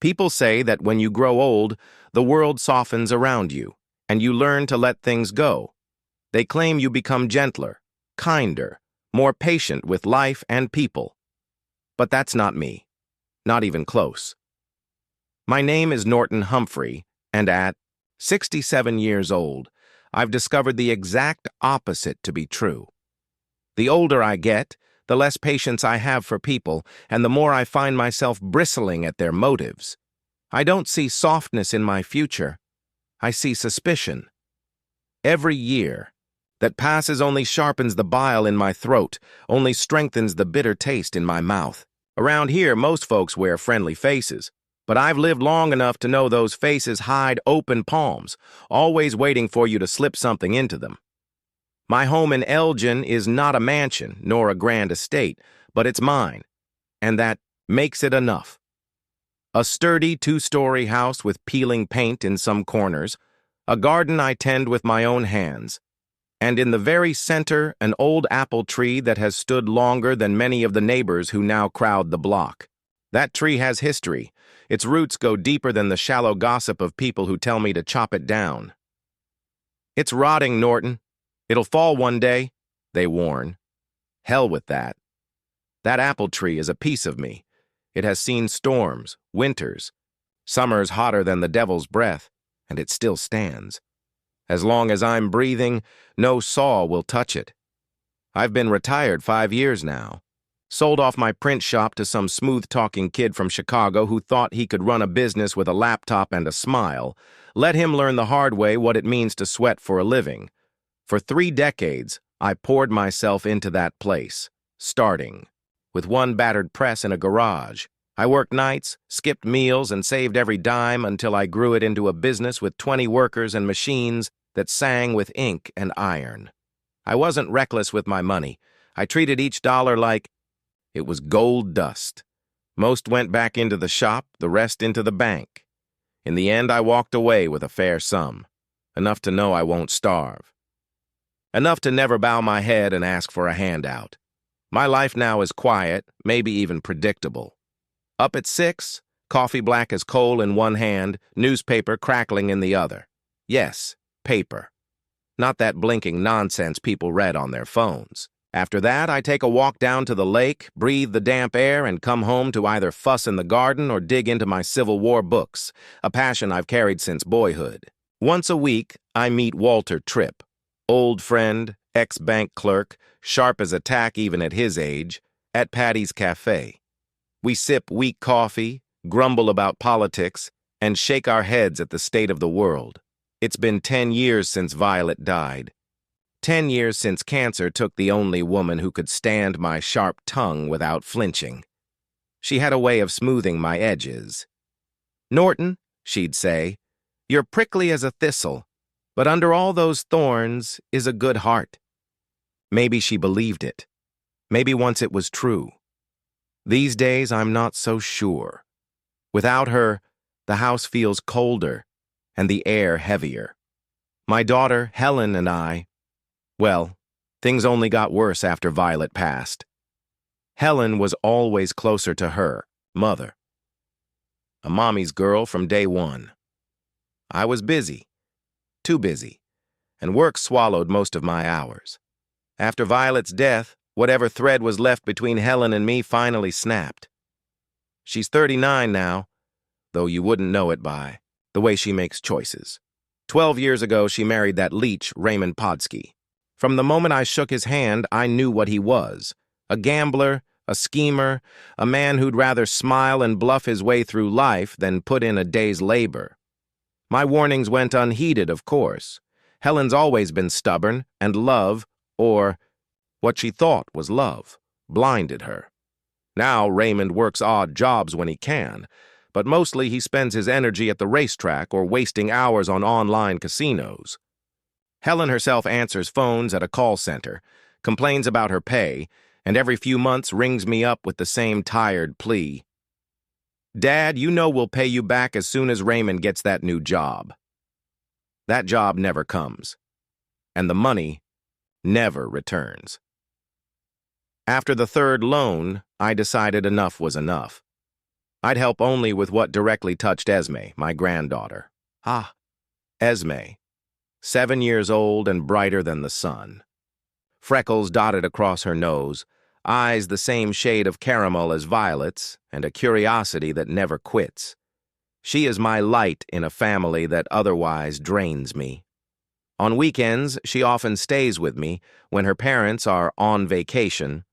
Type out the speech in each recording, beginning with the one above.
People say that when you grow old, the world softens around you, and you learn to let things go. They claim you become gentler, kinder, more patient with life and people. But that's not me. Not even close. My name is Norton Humphrey, and at 67 years old, I've discovered the exact opposite to be true. The older I get, the less patience I have for people, and the more I find myself bristling at their motives. I don't see softness in my future. I see suspicion. Every year that passes only sharpens the bile in my throat, only strengthens the bitter taste in my mouth. Around here, most folks wear friendly faces, but I've lived long enough to know those faces hide open palms, always waiting for you to slip something into them. My home in Elgin is not a mansion nor a grand estate, but it's mine, and that makes it enough. A sturdy two-story house with peeling paint in some corners, a garden I tend with my own hands, and in the very center, an old apple tree that has stood longer than many of the neighbors who now crowd the block. That tree has history. Its roots go deeper than the shallow gossip of people who tell me to chop it down. It's rotting, Norton. It'll fall one day, they warn. Hell with that. That apple tree is a piece of me. It has seen storms, winters, summers hotter than the devil's breath, and it still stands. As long as I'm breathing, no saw will touch it. I've been retired 5 years now. Sold off my print shop to some smooth-talking kid from Chicago who thought he could run a business with a laptop and a smile. Let him learn the hard way what it means to sweat for a living. For 3 decades, I poured myself into that place, starting with one battered press in a garage. I worked nights, skipped meals, and saved every dime until I grew it into a business with 20 workers and machines that sang with ink and iron. I wasn't reckless with my money. I treated each dollar like it was gold dust. Most went back into the shop, the rest into the bank. In the end, I walked away with a fair sum, enough to know I won't starve. Enough to never bow my head and ask for a handout. My life now is quiet, maybe even predictable. Up at 6, coffee black as coal in one hand, newspaper crackling in the other. Yes, paper. Not that blinking nonsense people read on their phones. After that, I take a walk down to the lake, breathe the damp air, and come home to either fuss in the garden or dig into my Civil War books, a passion I've carried since boyhood. Once a week, I meet Walter Tripp, old friend, ex-bank clerk, sharp as a tack even at his age, at Patty's Cafe. We sip weak coffee, grumble about politics, and shake our heads at the state of the world. It's been 10 years since Violet died. 10 years since cancer took the only woman who could stand my sharp tongue without flinching. She had a way of smoothing my edges. "Norton," she'd say, "you're prickly as a thistle, but under all those thorns is a good heart." Maybe she believed it. Maybe once it was true. These days, I'm not so sure. Without her, the house feels colder and the air heavier. My daughter, Helen, and I, well, things only got worse after Violet passed. Helen was always closer to her, mother. A mommy's girl from day one. I was busy, too busy, and work swallowed most of my hours. After Violet's death, whatever thread was left between Helen and me finally snapped. She's 39 now, though you wouldn't know it by the way she makes choices. 12 years ago, she married that leech, Raymond Podsky. From the moment I shook his hand, I knew what he was. A gambler, a schemer, a man who'd rather smile and bluff his way through life than put in a day's labor. My warnings went unheeded, of course. Helen's always been stubborn, and love, or what she thought was love, blinded her. Now Raymond works odd jobs when he can, but mostly he spends his energy at the racetrack or wasting hours on online casinos. Helen herself answers phones at a call center, complains about her pay, and every few months rings me up with the same tired plea. "Dad, you know we'll pay you back as soon as Raymond gets that new job." That job never comes, and the money never returns. After the third loan, I decided enough was enough. I'd help only with what directly touched Esme, my granddaughter. Ah, Esme, 7 years old and brighter than the sun. Freckles dotted across her nose, eyes the same shade of caramel as Violet's, and a curiosity that never quits. She is my light in a family that otherwise drains me. On weekends, she often stays with me when her parents are on vacation,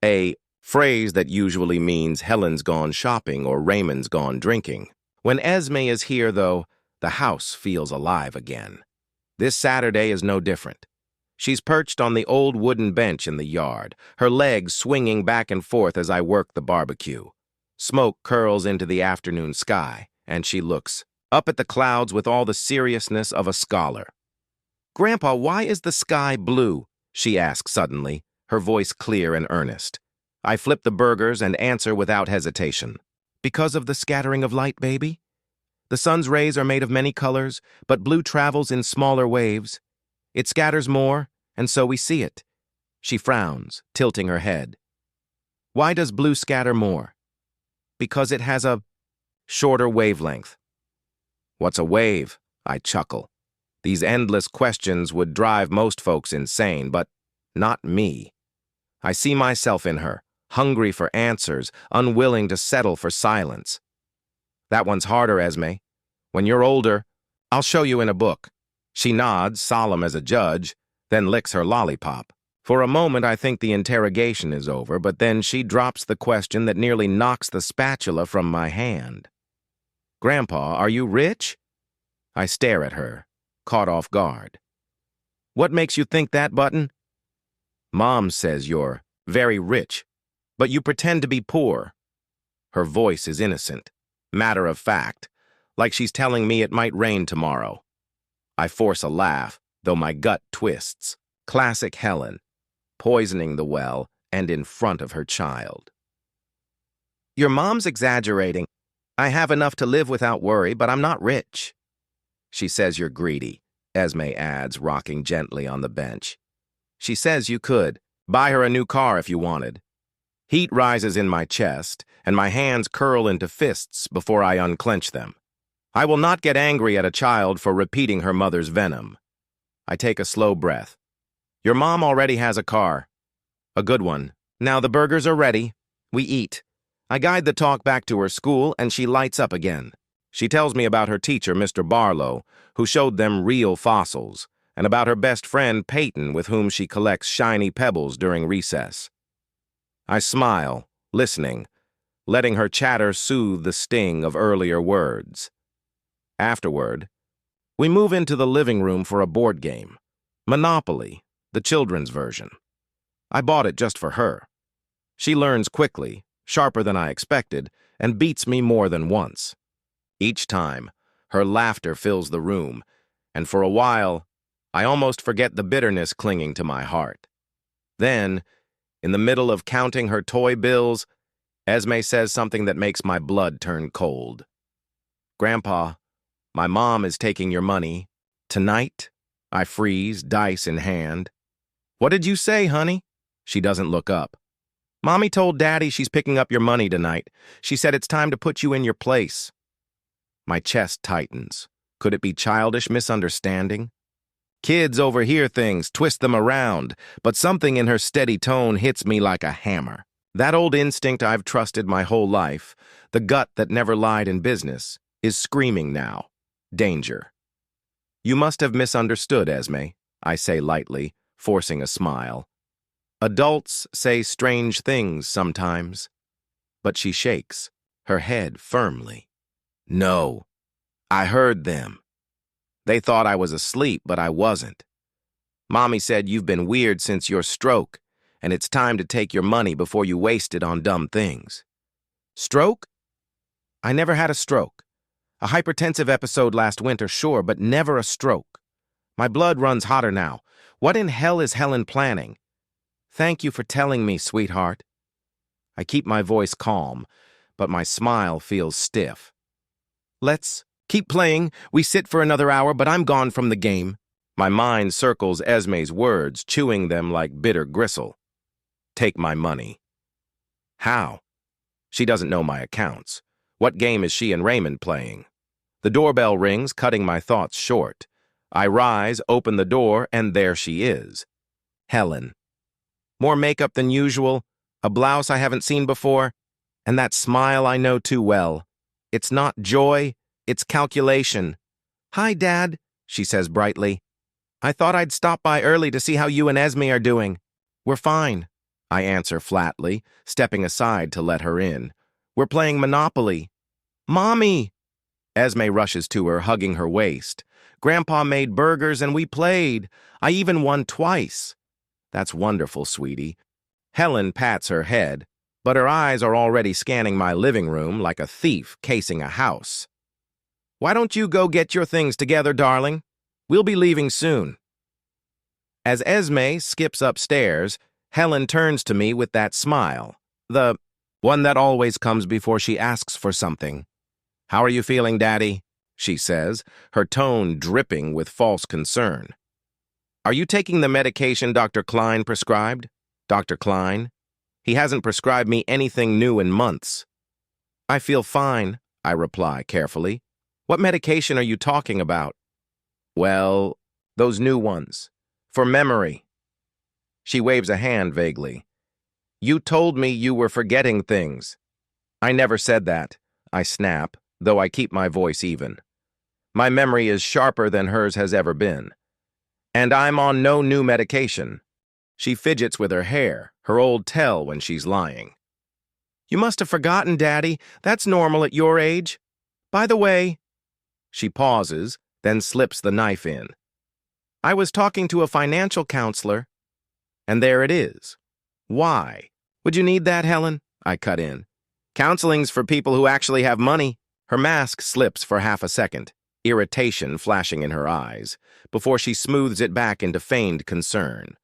a phrase that usually means Helen's gone shopping or Raymond's gone drinking. When Esme is here, though, the house feels alive again. This Saturday is no different. She's perched on the old wooden bench in the yard, her legs swinging back and forth as I work the barbecue. Smoke curls into the afternoon sky, and she looks up at the clouds with all the seriousness of a scholar. "Grandpa, why is the sky blue?" she asks suddenly, her voice clear and earnest. I flip the burgers and answer without hesitation. "Because of the scattering of light, baby? The sun's rays are made of many colors, but blue travels in smaller waves. It scatters more, and so we see it." She frowns, tilting her head. "Why does blue scatter more?" "Because it has a shorter wavelength." "What's a wave?" I chuckle. These endless questions would drive most folks insane, but not me. I see myself in her, hungry for answers, unwilling to settle for silence. "That one's harder, Esme. When you're older, I'll show you in a book." She nods, solemn as a judge, then licks her lollipop. For a moment, I think the interrogation is over, but then she drops the question that nearly knocks the spatula from my hand. "Grandpa, are you rich?" I stare at her, caught off guard. "What makes you think that, Button?" "Mom says you're very rich, but you pretend to be poor." Her voice is innocent, matter of fact, like she's telling me it might rain tomorrow. I force a laugh, though my gut twists. Classic Helen, poisoning the well and in front of her child. "Your mom's exaggerating. I have enough to live without worry, but I'm not rich." "She says you're greedy," Esme adds, rocking gently on the bench. "She says you could buy her a new car if you wanted." Heat rises in my chest, and my hands curl into fists before I unclench them. I will not get angry at a child for repeating her mother's venom. I take a slow breath. "Your mom already has a car. A good one. Now the burgers are ready. We eat." I guide the talk back to her school, and she lights up again. She tells me about her teacher, Mr. Barlow, who showed them real fossils, and about her best friend, Peyton, with whom she collects shiny pebbles during recess. I smile, listening, letting her chatter soothe the sting of earlier words. Afterward, we move into the living room for a board game. Monopoly, the children's version. I bought it just for her. She learns quickly, sharper than I expected, and beats me more than once. Each time, her laughter fills the room, and for a while, I almost forget the bitterness clinging to my heart. Then, in the middle of counting her toy bills, Esme says something that makes my blood turn cold. "Grandpa, my mom is taking your money. Tonight?" I freeze, dice in hand. "What did you say, honey?" She doesn't look up. "Mommy told Daddy she's picking up your money tonight. She said it's time to put you in your place." My chest tightens. Could it be childish misunderstanding? Kids overhear things, twist them around, but something in her steady tone hits me like a hammer. That old instinct I've trusted my whole life, the gut that never lied in business, is screaming now. Danger. "You must have misunderstood, Esme," I say lightly, forcing a smile. "Adults say strange things sometimes." But she shakes, her head firmly. "No, I heard them. They thought I was asleep, but I wasn't. Mommy said you've been weird since your stroke, and it's time to take your money before you waste it on dumb things." "Stroke? I never had a stroke. A hypertensive episode last winter, sure, but never a stroke. My blood runs hotter now. What in hell is Helen planning?" "Thank you for telling me, sweetheart." I keep my voice calm, but my smile feels stiff. "Let's keep playing. We sit for another hour, but I'm gone from the game." My mind circles Esme's words, chewing them like bitter gristle. "Take my money." How? She doesn't know my accounts. What game is she and Raymond playing? The doorbell rings, cutting my thoughts short. I rise, open the door, and there she is. Helen. More makeup than usual, a blouse I haven't seen before, and that smile I know too well. It's not joy, it's calculation. "Hi, Dad," she says brightly. "I thought I'd stop by early to see how you and Esme are doing." "We're fine," I answer flatly, stepping aside to let her in. "We're playing Monopoly." "Mommy!" Esme rushes to her, hugging her waist. "Grandpa made burgers and we played. I even won twice." "That's wonderful, sweetie." Helen pats her head, but her eyes are already scanning my living room like a thief casing a house. "Why don't you go get your things together, darling? We'll be leaving soon." As Esme skips upstairs, Helen turns to me with that smile, the one that always comes before she asks for something. "How are you feeling, Daddy?" she says, her tone dripping with false concern. "Are you taking the medication Dr. Klein prescribed?" "Dr. Klein? He hasn't prescribed me anything new in months." "I feel fine," I reply carefully. "What medication are you talking about?" "Well, those new ones. For memory." She waves a hand vaguely. "You told me you were forgetting things." "I never said that," I snap, though I keep my voice even. My memory is sharper than hers has ever been. And I'm on no new medication. She fidgets with her hair, her old tell when she's lying. "You must have forgotten, Daddy. That's normal at your age. By the way," she pauses, then slips the knife in. "I was talking to a financial counselor." And there it is. "Why? Would you need that, Helen?" I cut in. "Counseling's for people who actually have money." Her mask slips for half a second, irritation flashing in her eyes, before she smooths it back into feigned concern.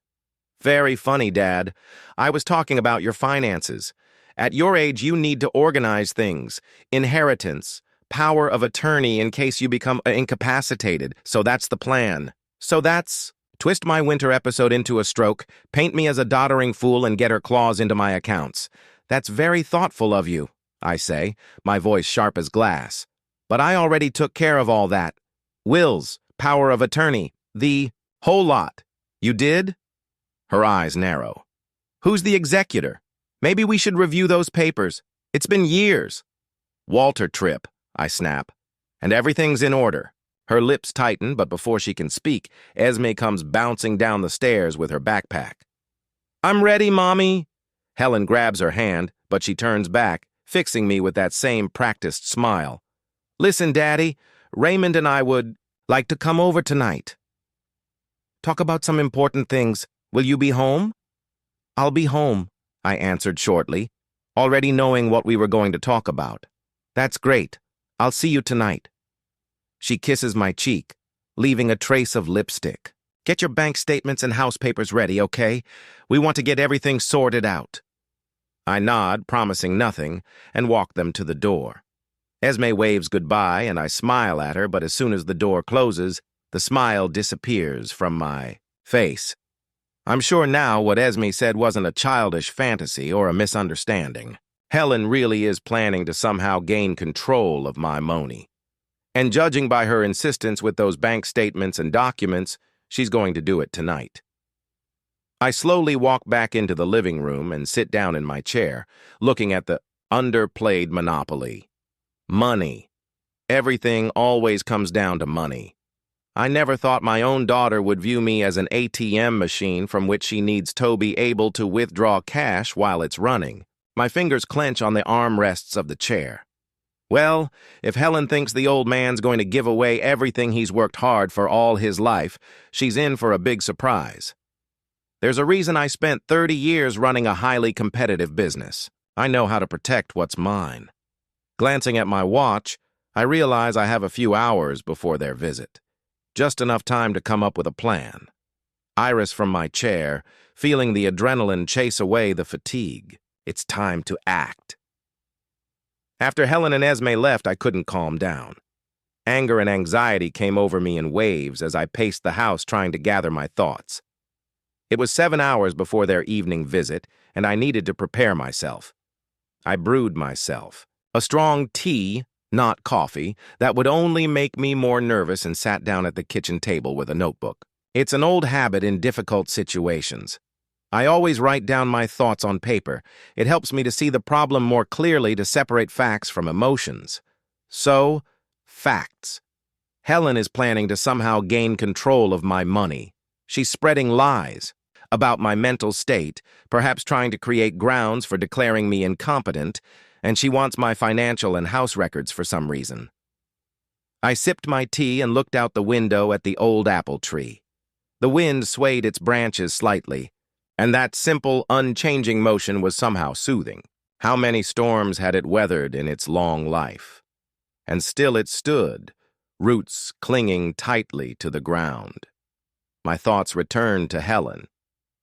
"Very funny, Dad. I was talking about your finances. At your age, you need to organize things. Inheritance, power of attorney in case you become incapacitated. So that's the plan." "So that's..." Twist my winter episode into a stroke, paint me as a doddering fool, and get her claws into my accounts. "That's very thoughtful of you," I say, my voice sharp as glass. "But I already took care of all that. Wills, power of attorney, the whole lot." "You did?" Her eyes narrow. "Who's the executor? Maybe we should review those papers. It's been years." "Walter Tripp," I snap. "And everything's in order." Her lips tighten, but before she can speak, Esme comes bouncing down the stairs with her backpack. "I'm ready, Mommy." Helen grabs her hand, but she turns back, fixing me with that same practiced smile. "Listen, Daddy, Raymond and I would like to come over tonight. Talk about some important things. Will you be home?" "I'll be home," I answered shortly, already knowing what we were going to talk about. "That's great. I'll see you tonight." She kisses my cheek, leaving a trace of lipstick. "Get your bank statements and house papers ready, okay? We want to get everything sorted out." I nod, promising nothing, and walk them to the door. Esme waves goodbye, and I smile at her, but as soon as the door closes, the smile disappears from my face. I'm sure now what Esme said wasn't a childish fantasy or a misunderstanding. Helen really is planning to somehow gain control of my money. And judging by her insistence with those bank statements and documents, she's going to do it tonight. I slowly walk back into the living room and sit down in my chair, looking at the underplayed Monopoly. Money. Everything always comes down to money. I never thought my own daughter would view me as an ATM machine from which she needs to be able to withdraw cash while it's running. My fingers clench on the armrests of the chair. Well, if Helen thinks the old man's going to give away everything he's worked hard for all his life, she's in for a big surprise. There's a reason I spent 30 years running a highly competitive business. I know how to protect what's mine. Glancing at my watch, I realize I have a few hours before their visit. Just enough time to come up with a plan. I rise from my chair, feeling the adrenaline chase away the fatigue. It's time to act. After Helen and Esme left, I couldn't calm down. Anger and anxiety came over me in waves as I paced the house trying to gather my thoughts. It was 7 hours before their evening visit, and I needed to prepare myself. I brewed myself, A strong tea, not coffee, that would only make me more nervous, and sat down at the kitchen table with a notebook. It's an old habit in difficult situations. I always write down my thoughts on paper. It helps me to see the problem more clearly, to separate facts from emotions. So, facts. Helen is planning to somehow gain control of my money. She's spreading lies about my mental state, perhaps trying to create grounds for declaring me incompetent, and she wants my financial and house records for some reason. I sipped my tea and looked out the window at the old apple tree. The wind swayed its branches slightly, and that simple, unchanging motion was somehow soothing. How many storms had it weathered in its long life? And still it stood, roots clinging tightly to the ground. My thoughts returned to Helen.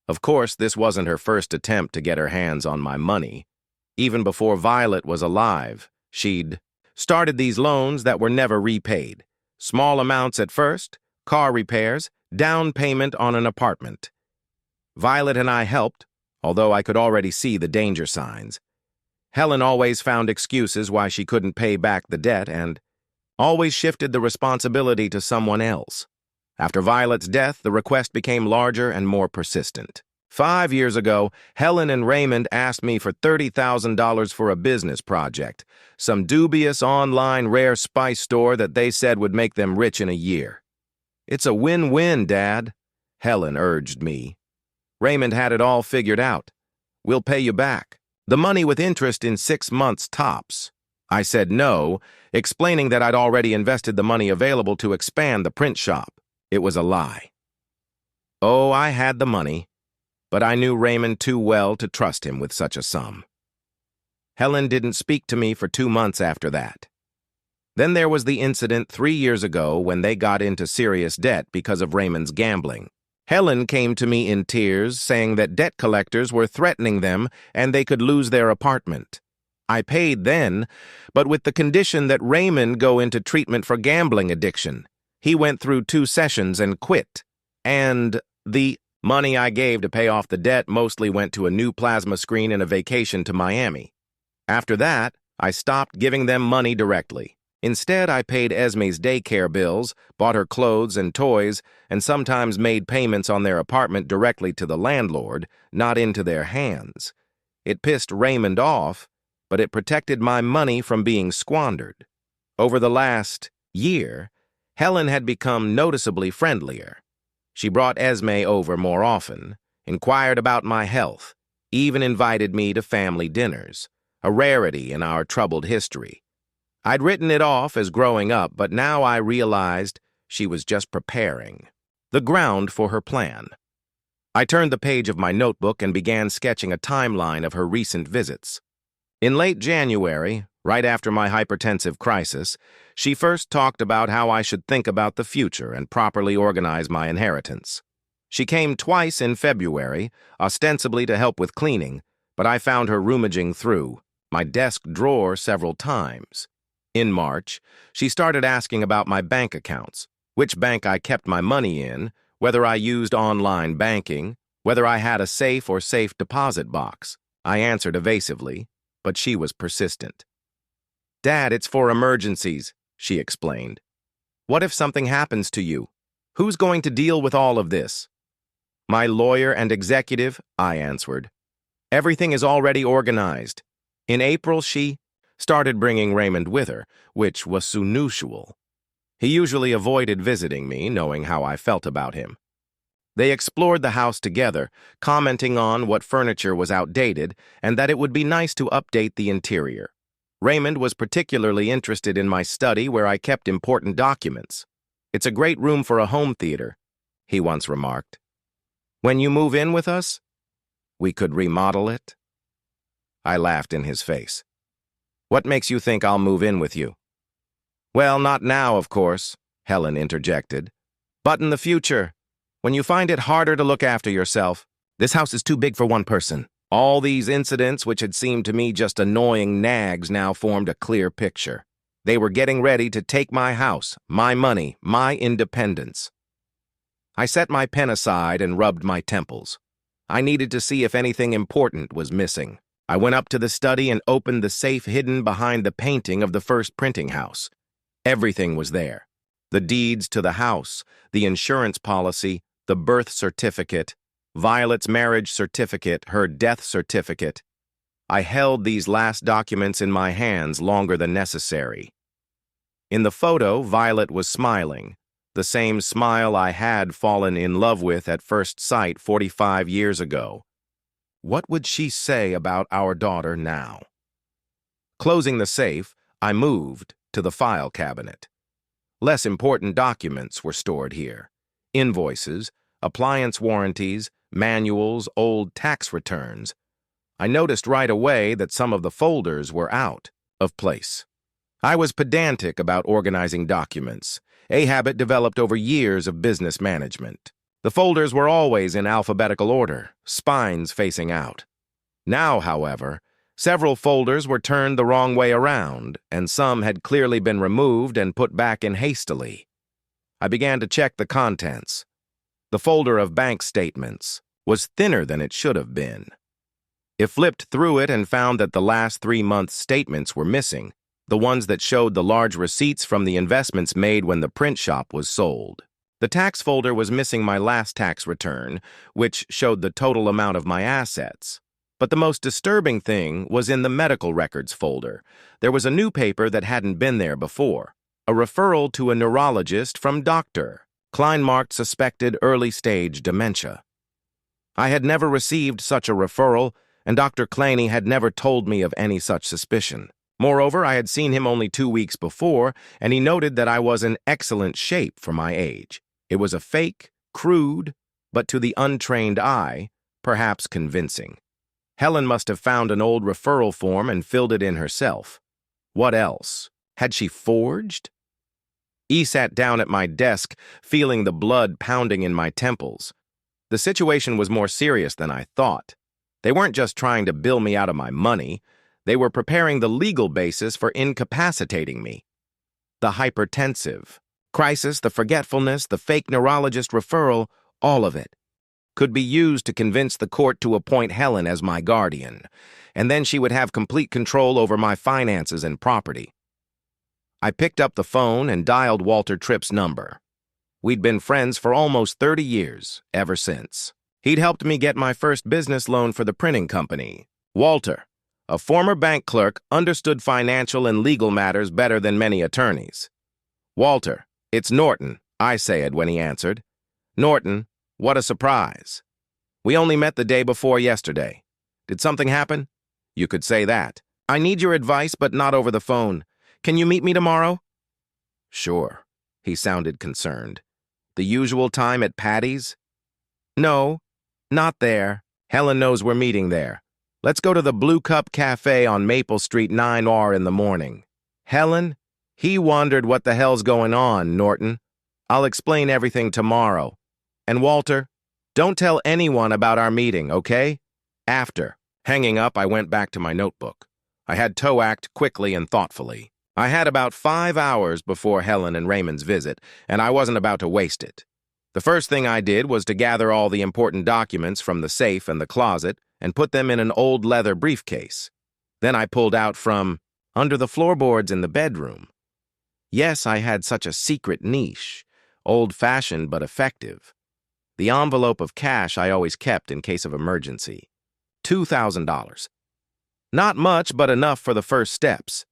Of course, this wasn't her first attempt to get her hands on my money. Even before Violet was alive, she'd started these loans that were never repaid. Small amounts at first, car repairs, down payment on an apartment. Violet and I helped, although I could already see the danger signs. Helen always found excuses why she couldn't pay back the debt and always shifted the responsibility to someone else. After Violet's death, the request became larger and more persistent. 5 years ago, Helen and Raymond asked me for $30,000 for a business project, some dubious online rare spice store that they said would make them rich in a year. "It's a win-win, Dad," Helen urged me. "Raymond had it all figured out. We'll pay you back. The money with interest in 6 months tops." I said no, explaining that I'd already invested the money available to expand the print shop. It was a lie. Oh, I had the money, but I knew Raymond too well to trust him with such a sum. Helen didn't speak to me for 2 months after that. Then there was the incident 3 years ago when they got into serious debt because of Raymond's gambling. Helen came to me in tears, saying that debt collectors were threatening them and they could lose their apartment. I paid then, but with the condition that Raymond go into treatment for gambling addiction. He went through 2 sessions and quit. And the money I gave to pay off the debt mostly went to a new plasma screen and a vacation to Miami. After that, I stopped giving them money directly. Instead, I paid Esme's daycare bills, bought her clothes and toys, and sometimes made payments on their apartment directly to the landlord, not into their hands. It pissed Raymond off, but it protected my money from being squandered. Over the last year, Helen had become noticeably friendlier. She brought Esme over more often, inquired about my health, even invited me to family dinners, a rarity in our troubled history. I'd written it off as growing up, but now I realized she was just preparing the ground for her plan. I turned the page of my notebook and began sketching a timeline of her recent visits. In late January, right after my hypertensive crisis, she first talked about how I should think about the future and properly organize my inheritance. She came twice in February, ostensibly to help with cleaning, but I found her rummaging through my desk drawer several times. In March, she started asking about my bank accounts, which bank I kept my money in, whether I used online banking, whether I had a safe or safe deposit box. I answered evasively, but she was persistent. "Dad, it's for emergencies," she explained. "What if something happens to you? Who's going to deal with all of this?" "My lawyer and executive," I answered. "Everything is already organized." In April, she started bringing Raymond with her, which was unusual. He usually avoided visiting me, knowing how I felt about him. They explored the house together, commenting on what furniture was outdated and that it would be nice to update the interior. Raymond was particularly interested in my study where I kept important documents. "It's a great room for a home theater," he once remarked. "When you move in with us, we could remodel it." I laughed in his face. "What makes you think I'll move in with you?" "Well, not now, of course," Helen interjected. "But in the future, when you find it harder to look after yourself. This house is too big for one person." All these incidents, which had seemed to me just annoying nags, now formed a clear picture. They were getting ready to take my house, my money, my independence. I set my pen aside and rubbed my temples. I needed to see if anything important was missing. I went up to the study and opened the safe hidden behind the painting of the first printing house. Everything was there. The deeds to the house, the insurance policy, the birth certificate, Violet's marriage certificate, her death certificate. I held these last documents in my hands longer than necessary. In the photo, Violet was smiling, the same smile I had fallen in love with at first sight 45 years ago. What would she say about our daughter now? Closing the safe, I moved to the file cabinet. Less important documents were stored here. Invoices, appliance warranties, manuals, old tax returns. I noticed right away that some of the folders were out of place. I was pedantic about organizing documents, a habit developed over years of business management. The folders were always in alphabetical order, spines facing out. Now, however, several folders were turned the wrong way around, and some had clearly been removed and put back in hastily. I began to check the contents. The folder of bank statements was thinner than it should have been. I flipped through it and found that the last 3 months' statements were missing, the ones that showed the large receipts from the investments made when the print shop was sold. The tax folder was missing my last tax return, which showed the total amount of my assets. But the most disturbing thing was in the medical records folder. There was a new paper that hadn't been there before, a referral to a neurologist from Dr. Kleinmarkt suspected early-stage dementia. I had never received such a referral, and Dr. Claney had never told me of any such suspicion. Moreover, I had seen him only 2 weeks before, and he noted that I was in excellent shape for my age. It was a fake, crude, but to the untrained eye, perhaps convincing. Helen must have found an old referral form and filled it in herself. What else? Had she forged? Sat down at my desk, feeling the blood pounding in my temples. The situation was more serious than I thought. They weren't just trying to bill me out of my money. They were preparing the legal basis for incapacitating me. The hypertensive crisis, the forgetfulness, the fake neurologist referral, all of it could be used to convince the court to appoint Helen as my guardian, and then she would have complete control over my finances and property. I picked up the phone and dialed Walter Tripp's number. We'd been friends for almost 30 years, ever since. He'd helped me get my first business loan for the printing company. Walter, a former bank clerk, understood financial and legal matters better than many attorneys. "Walter, it's Norton," I said when he answered. "Norton, what a surprise. We only met the day before yesterday. Did something happen?" "You could say that. I need your advice, but not over the phone. Can you meet me tomorrow?" "Sure." He sounded concerned. "The usual time at Patty's?" "No, not there. Helen knows we're meeting there. Let's go to the Blue Cup Cafe on Maple Street 9R in the morning." "Helen?" He wondered, what the hell's going on, Norton. "I'll explain everything tomorrow. And Walter, don't tell anyone about our meeting, okay?" After hanging up, I went back to my notebook. I had to act quickly and thoughtfully. I had about 5 hours before Helen and Raymond's visit, and I wasn't about to waste it. The first thing I did was to gather all the important documents from the safe and the closet and put them in an old leather briefcase. Then I pulled out from under the floorboards in the bedroom. Yes, I had such a secret niche, old-fashioned but effective. The envelope of cash I always kept in case of emergency. $2,000. Not much, but enough for the first steps.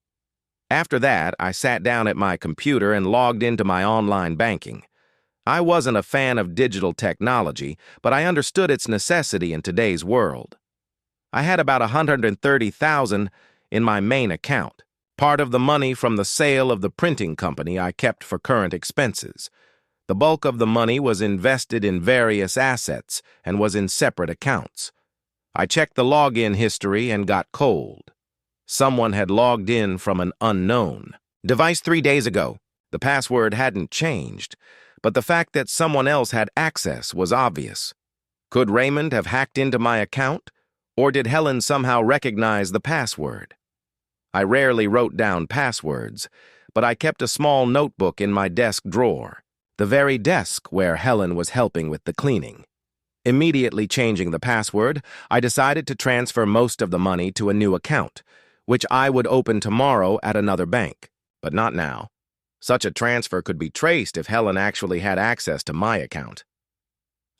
After that, I sat down at my computer and logged into my online banking. I wasn't a fan of digital technology, but I understood its necessity in today's world. I had about $130,000 in my main account. Part of the money from the sale of the printing company I kept for current expenses. The bulk of the money was invested in various assets and was in separate accounts. I checked the login history and got cold. Someone had logged in from an unknown device 3 days ago. The password hadn't changed, but the fact that someone else had access was obvious. Could Raymond have hacked into my account, or did Helen somehow recognize the password? I rarely wrote down passwords, but I kept a small notebook in my desk drawer, the very desk where Helen was helping with the cleaning. Immediately changing the password, I decided to transfer most of the money to a new account, which I would open tomorrow at another bank, but not now. Such a transfer could be traced if Helen actually had access to my account.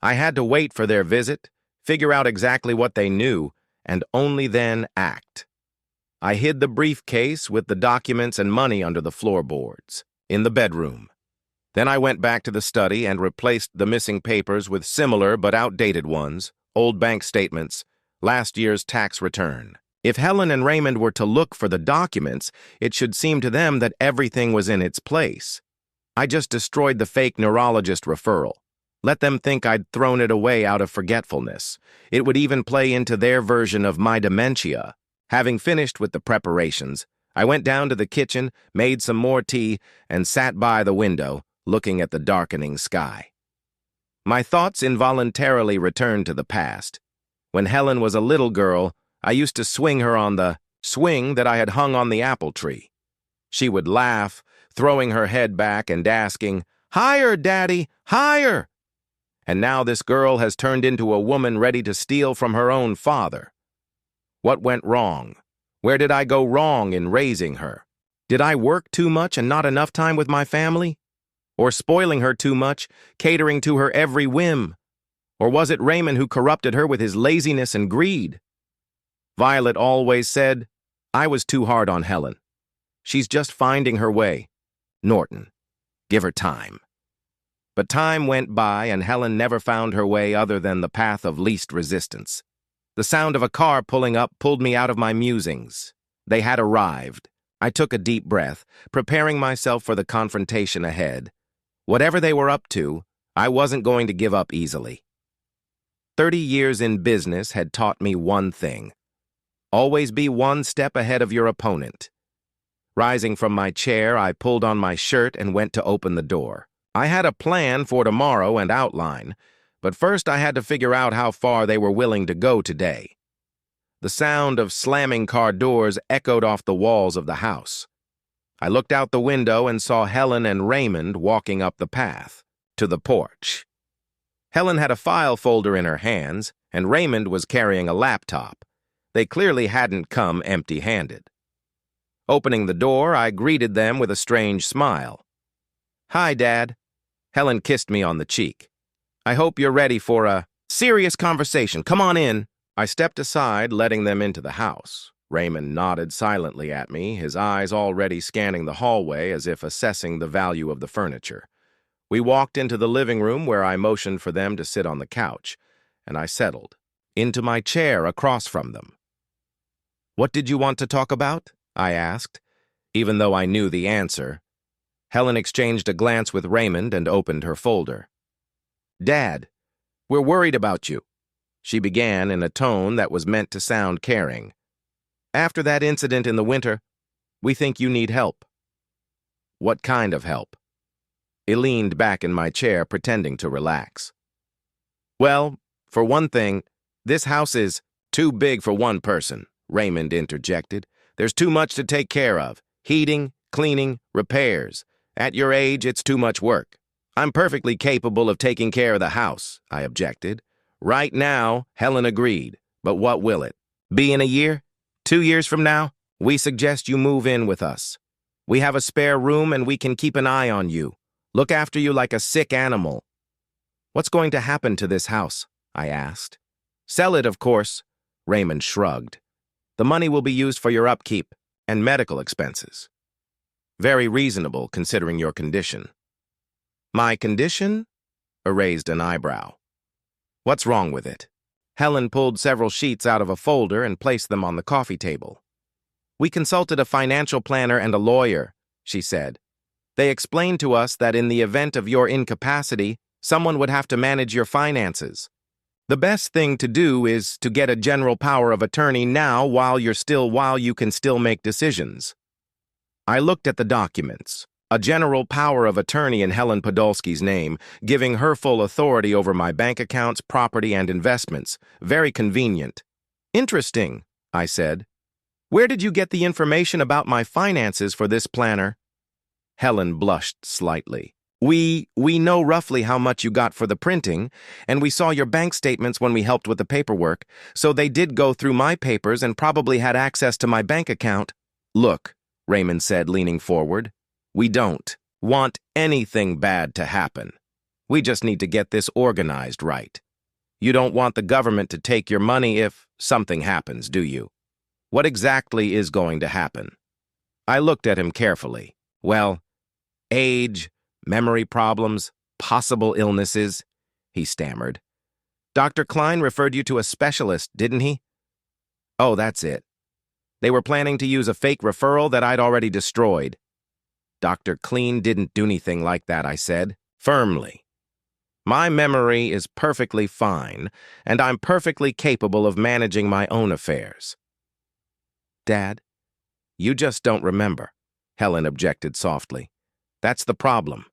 I had to wait for their visit, figure out exactly what they knew, and only then act. I hid the briefcase with the documents and money under the floorboards, in the bedroom. Then I went back to the study and replaced the missing papers with similar but outdated ones, old bank statements, last year's tax return. If Helen and Raymond were to look for the documents, it should seem to them that everything was in its place. I just destroyed the fake neurologist referral. Let them think I'd thrown it away out of forgetfulness. It would even play into their version of my dementia. Having finished with the preparations, I went down to the kitchen, made some more tea, and sat by the window, looking at the darkening sky. My thoughts involuntarily returned to the past. When Helen was a little girl, I used to swing her on the swing that I had hung on the apple tree. She would laugh, throwing her head back and asking, "Higher, Daddy, higher!" And now this girl has turned into a woman ready to steal from her own father. What went wrong? Where did I go wrong in raising her? Did I work too much and not enough time with my family? Or spoiling her too much, catering to her every whim? Or was it Raymond who corrupted her with his laziness and greed? Violet always said, I was too hard on Helen. She's just finding her way. Norton, give her time. But time went by and Helen never found her way other than the path of least resistance. The sound of a car pulling up pulled me out of my musings. They had arrived. I took a deep breath, preparing myself for the confrontation ahead. Whatever they were up to, I wasn't going to give up easily. 30 years in business had taught me one thing. Always be one step ahead of your opponent. Rising from my chair, I pulled on my shirt and went to open the door. I had a plan for tomorrow and outline, but first I had to figure out how far they were willing to go today. The sound of slamming car doors echoed off the walls of the house. I looked out the window and saw Helen and Raymond walking up the path, to the porch. Helen had a file folder in her hands, and Raymond was carrying a laptop. They clearly hadn't come empty-handed. Opening the door, I greeted them with a strange smile. "Hi, Dad." Helen kissed me on the cheek. "I hope you're ready for a serious conversation. Come on in." I stepped aside, letting them into the house. Raymond nodded silently at me, his eyes already scanning the hallway as if assessing the value of the furniture. We walked into the living room where I motioned for them to sit on the couch, and I settled into my chair across from them. "What did you want to talk about?" I asked, even though I knew the answer. Helen exchanged a glance with Raymond and opened her folder. "Dad, we're worried about you," she began in a tone that was meant to sound caring. "After that incident in the winter, we think you need help." "What kind of help?" I leaned back in my chair, pretending to relax. "Well, for one thing, this house is too big for one person," Raymond interjected. "There's too much to take care of. Heating, cleaning, repairs. At your age, it's too much work." "I'm perfectly capable of taking care of the house," I objected. "Right now," Helen agreed. "But what will it be in a year? 2 years from now? We suggest you move in with us. We have a spare room and we can keep an eye on you. Look after you like a sick animal." "What's going to happen to this house?" I asked. "Sell it, of course," Raymond shrugged. "The money will be used for your upkeep and medical expenses." "Very reasonable, considering your condition." "My condition?" I raised an eyebrow. "What's wrong with it?" Helen pulled several sheets out of a folder and placed them on the coffee table. "We consulted a financial planner and a lawyer," she said. "They explained to us that in the event of your incapacity, someone would have to manage your finances. The best thing to do is to get a general power of attorney now while you can still make decisions." I looked at the documents. A general power of attorney in Helen Podolsky's name, giving her full authority over my bank accounts, property, and investments. Very convenient. "Interesting," I said. "Where did you get the information about my finances for this planner?" Helen blushed slightly. We know roughly how much you got for the printing, and we saw your bank statements when we helped with the paperwork, so they did go through my papers and probably had access to my bank account. Look, Raymond said, leaning forward, we don't want anything bad to happen. We just need to get this organized right. You don't want the government to take your money if something happens, do you? What exactly is going to happen? I looked at him carefully. Well, age, memory problems, possible illnesses, he stammered. Dr. Klein referred you to a specialist, didn't he? Oh, that's it. They were planning to use a fake referral that I'd already destroyed. Dr. Klein didn't do anything like that, I said, firmly. My memory is perfectly fine, and I'm perfectly capable of managing my own affairs. Dad, you just don't remember, Helen objected softly. That's the problem.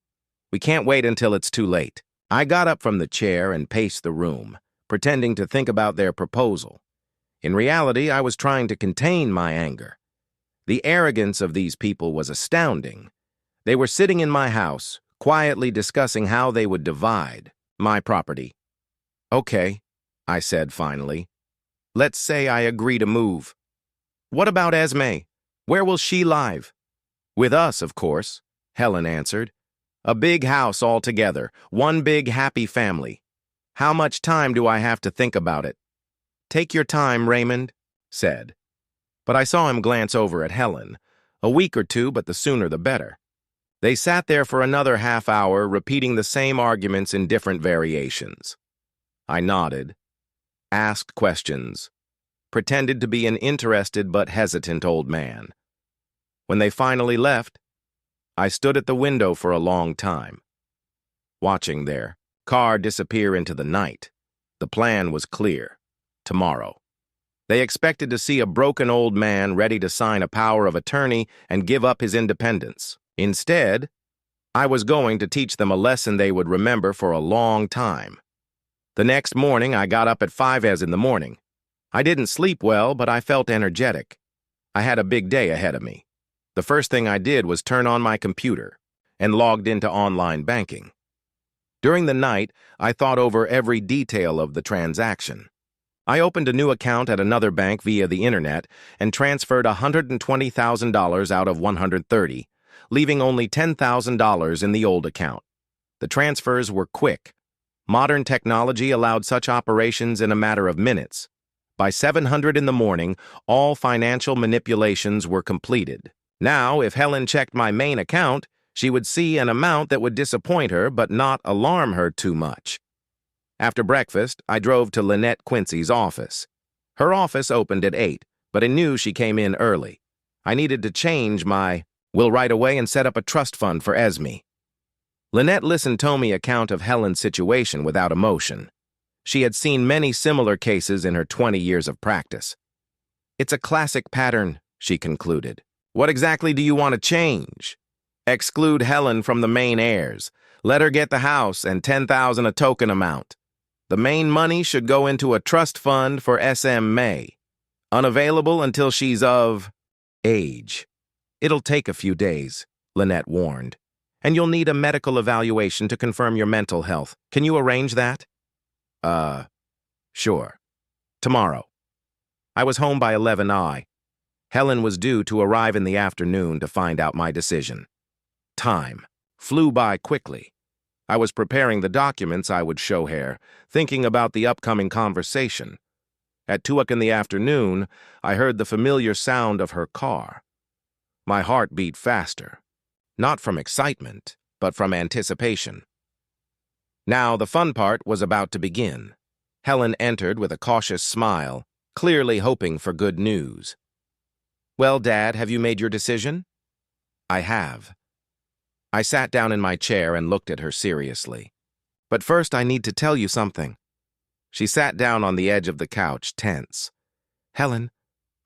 We can't wait until it's too late. I got up from the chair and paced the room, pretending to think about their proposal. In reality, I was trying to contain my anger. The arrogance of these people was astounding. They were sitting in my house, quietly discussing how they would divide my property. Okay, I said finally. Let's say I agree to move. What about Esme? Where will she live? With us, of course, Helen answered. A big house all together, one big happy family. How much time do I have to think about it? Take your time, Raymond, said. But I saw him glance over at Helen. A week or two, but the sooner the better. They sat there for another half hour, repeating the same arguments in different variations. I nodded, asked questions, pretended to be an interested but hesitant old man. When they finally left, I stood at the window for a long time, watching their car disappear into the night. The plan was clear. Tomorrow. They expected to see a broken old man ready to sign a power of attorney and give up his independence. Instead, I was going to teach them a lesson they would remember for a long time. The next morning, I got up at 5 in the morning. I didn't sleep well, but I felt energetic. I had a big day ahead of me. The first thing I did was turn on my computer and logged into online banking. During the night, I thought over every detail of the transaction. I opened a new account at another bank via the internet and transferred $120,000 out of $130,000, leaving only $10,000 in the old account. The transfers were quick. Modern technology allowed such operations in a matter of minutes. By 7:00 in the morning, all financial manipulations were completed. Now, if Helen checked my main account, she would see an amount that would disappoint her but not alarm her too much. After breakfast, I drove to Lynette Quincy's office. Her office opened at 8, but I knew she came in early. I needed to change my will right away and set up a trust fund for Esme. Lynette listened to me account of Helen's situation without emotion. She had seen many similar cases in her 20 years of practice. It's a classic pattern, she concluded. What exactly do you want to change? Exclude Helen from the main heirs. Let her get the house and $10,000 a token amount. The main money should go into a trust fund for SM May. Unavailable until she's of age. It'll take a few days, Lynette warned. And you'll need a medical evaluation to confirm your mental health. Can you arrange that? Sure. Tomorrow. I was home by 11 Helen was due to arrive in the afternoon to find out my decision. Time flew by quickly. I was preparing the documents I would show her, thinking about the upcoming conversation. At 2 in the afternoon, I heard the familiar sound of her car. My heart beat faster, not from excitement, but from anticipation. Now the fun part was about to begin. Helen entered with a cautious smile, clearly hoping for good news. Well, Dad, have you made your decision? I have. I sat down in my chair and looked at her seriously. But first I need to tell you something. She sat down on the edge of the couch, tense. Helen,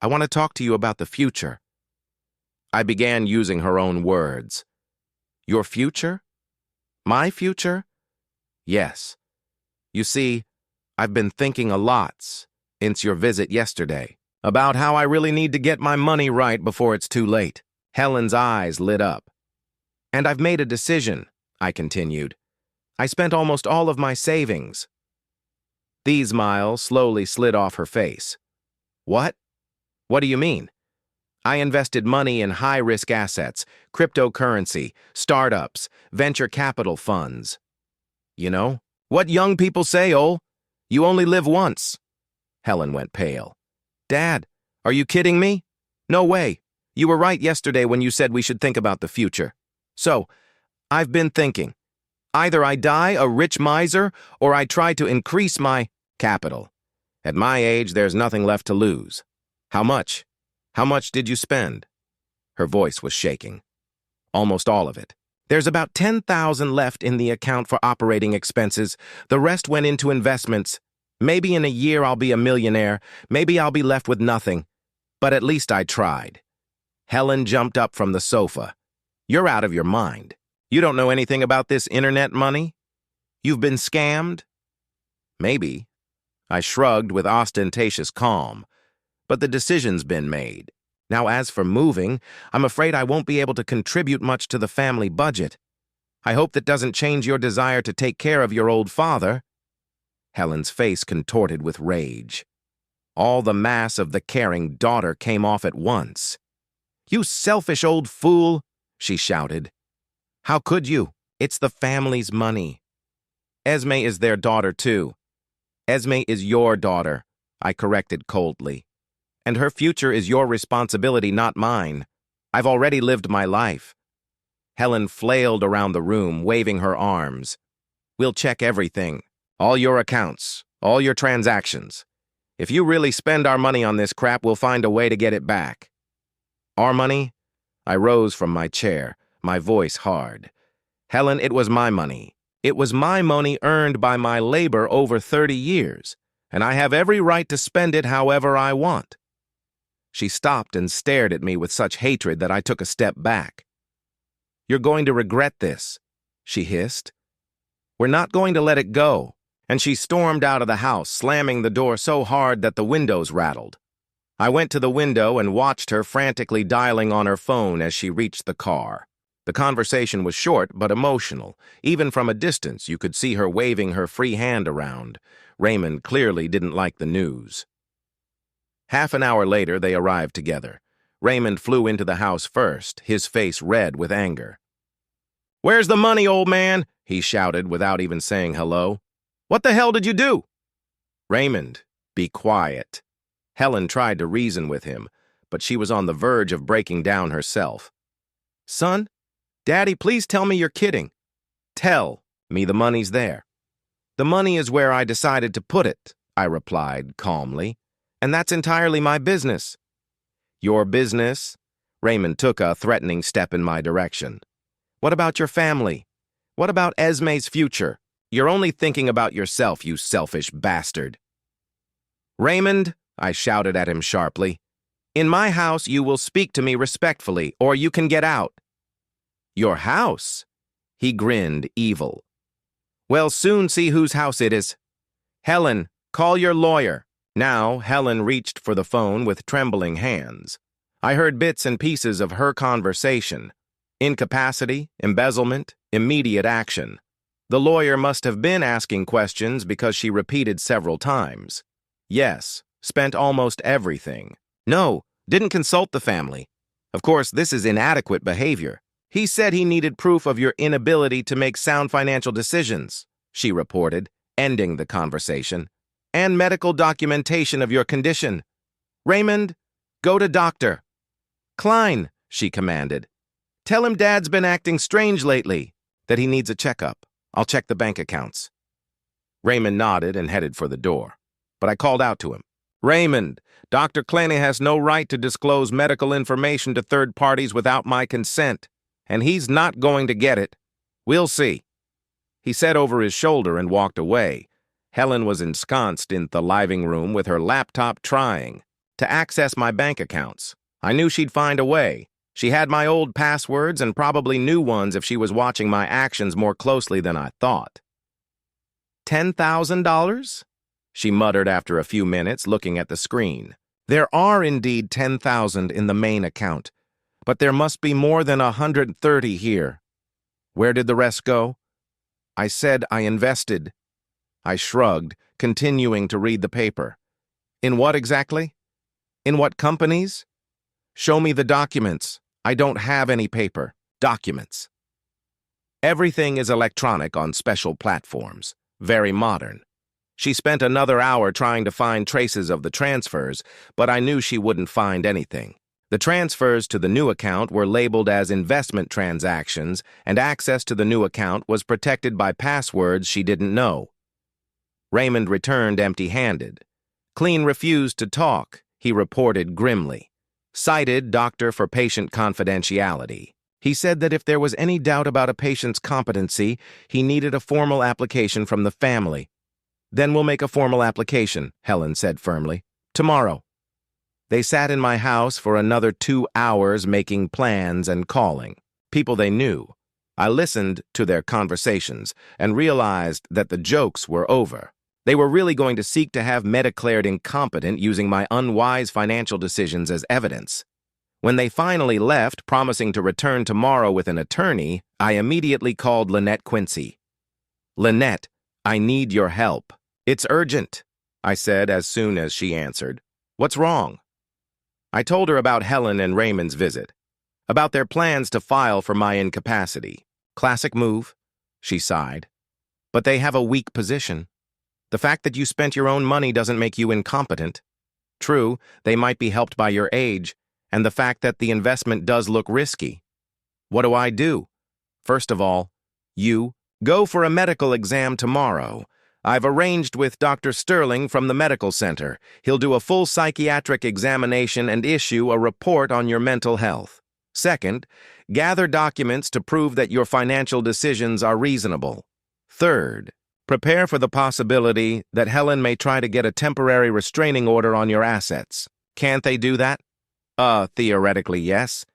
I want to talk to you about the future. I began using her own words. Your future? My future? Yes. You see, I've been thinking a lot since your visit yesterday about how I really need to get my money right before it's too late. Helen's eyes lit up. And I've made a decision, I continued. I spent almost all of my savings. These smiles slowly slid off her face. What? What do you mean? I invested money in high-risk assets, cryptocurrency, startups, venture capital funds. You know, what young people say, Ol, you only live once. Helen went pale. Dad, are you kidding me? No way. You were right yesterday when you said we should think about the future. So, I've been thinking. Either I die a rich miser, or I try to increase my capital. At my age, there's nothing left to lose. How much? How much did you spend? Her voice was shaking. Almost all of it. There's about 10,000 left in the account for operating expenses. The rest went into investments. Maybe in a year I'll be a millionaire. Maybe I'll be left with nothing. But at least I tried. Helen jumped up from the sofa. You're out of your mind. You don't know anything about this internet money? You've been scammed? Maybe. I shrugged with ostentatious calm. But the decision's been made. Now, as for moving, I'm afraid I won't be able to contribute much to the family budget. I hope that doesn't change your desire to take care of your old father. Helen's face contorted with rage. All the mass of the caring daughter came off at once. You selfish old fool, she shouted. How could you? It's the family's money. Esme is their daughter, too. Esme is your daughter, I corrected coldly. And her future is your responsibility, not mine. I've already lived my life. Helen flailed around the room, waving her arms. We'll check everything. All your accounts, all your transactions. If you really spend our money on this crap, we'll find a way to get it back. Our money? I rose from my chair, my voice hard. Helen, it was my money. It was my money earned by my labor over 30 years, and I have every right to spend it however I want. She stopped and stared at me with such hatred that I took a step back. You're going to regret this, she hissed. We're not going to let it go. And she stormed out of the house, slamming the door so hard that the windows rattled. I went to the window and watched her frantically dialing on her phone as she reached the car. The conversation was short but emotional. Even from a distance, you could see her waving her free hand around. Raymond clearly didn't like the news. Half an hour later, they arrived together. Raymond flew into the house first, his face red with anger. Where's the money, old man? He shouted without even saying hello. What the hell did you do? Raymond, be quiet. Helen tried to reason with him, but she was on the verge of breaking down herself. Son, Daddy, please tell me you're kidding. Tell me the money's there. The money is where I decided to put it, I replied calmly, and that's entirely my business. Your business? Raymond took a threatening step in my direction. What about your family? What about Esme's future? You're only thinking about yourself, you selfish bastard. Raymond, I shouted at him sharply, in my house you will speak to me respectfully, or you can get out. Your house? He grinned, evil. We'll soon see whose house it is. Helen, call your lawyer. Now, Helen reached for the phone with trembling hands. I heard bits and pieces of her conversation. Incapacity, embezzlement, immediate action. The lawyer must have been asking questions because she repeated several times. Yes, spent almost everything. No, didn't consult the family. Of course, this is inadequate behavior. He said he needed proof of your inability to make sound financial decisions, she reported, ending the conversation, and medical documentation of your condition. Raymond, go to doctor. Klein, she commanded. Tell him Dad's been acting strange lately, that he needs a checkup. I'll check the bank accounts. Raymond nodded and headed for the door, but I called out to him. Raymond, Dr. Clancy has no right to disclose medical information to third parties without my consent, and he's not going to get it. We'll see. He said over his shoulder and walked away. Helen was ensconced in the living room with her laptop trying to access my bank accounts. I knew she'd find a way. She had my old passwords and probably new ones if she was watching my actions more closely than I thought. $10,000? She muttered after a few minutes, looking at the screen. There are indeed 10,000 in the main account, but there must be more than 130 here. Where did the rest go? I said I invested. I shrugged, continuing to read the paper. In what exactly? In what companies? Show me the documents. I don't have any paper. Documents. Everything is electronic on special platforms. Very modern. She spent another hour trying to find traces of the transfers, but I knew she wouldn't find anything. The transfers to the new account were labeled as investment transactions, and access to the new account was protected by passwords she didn't know. Raymond returned empty-handed. Clean refused to talk, he reported grimly. Cited doctor for patient confidentiality. He said that if there was any doubt about a patient's competency, he needed a formal application from the family. Then we'll make a formal application, Helen said firmly. Tomorrow. They sat in my house for another 2 hours making plans and calling. People they knew. I listened to their conversations and realized that the jokes were over. They were really going to seek to have me declared incompetent using my unwise financial decisions as evidence. When they finally left, promising to return tomorrow with an attorney, I immediately called Lynette Quincy. Lynette, I need your help. It's urgent, I said as soon as she answered. What's wrong? I told her about Helen and Raymond's visit, about their plans to file for my incapacity. Classic move, she sighed. But they have a weak position. The fact that you spent your own money doesn't make you incompetent. True, they might be helped by your age, and the fact that the investment does look risky. What do I do? First of all, you go for a medical exam tomorrow. I've arranged with Dr. Sterling from the medical center. He'll do a full psychiatric examination and issue a report on your mental health. Second, gather documents to prove that your financial decisions are reasonable. Third, prepare for the possibility that Helen may try to get a temporary restraining order on your assets. Can't they do that? Theoretically, yes,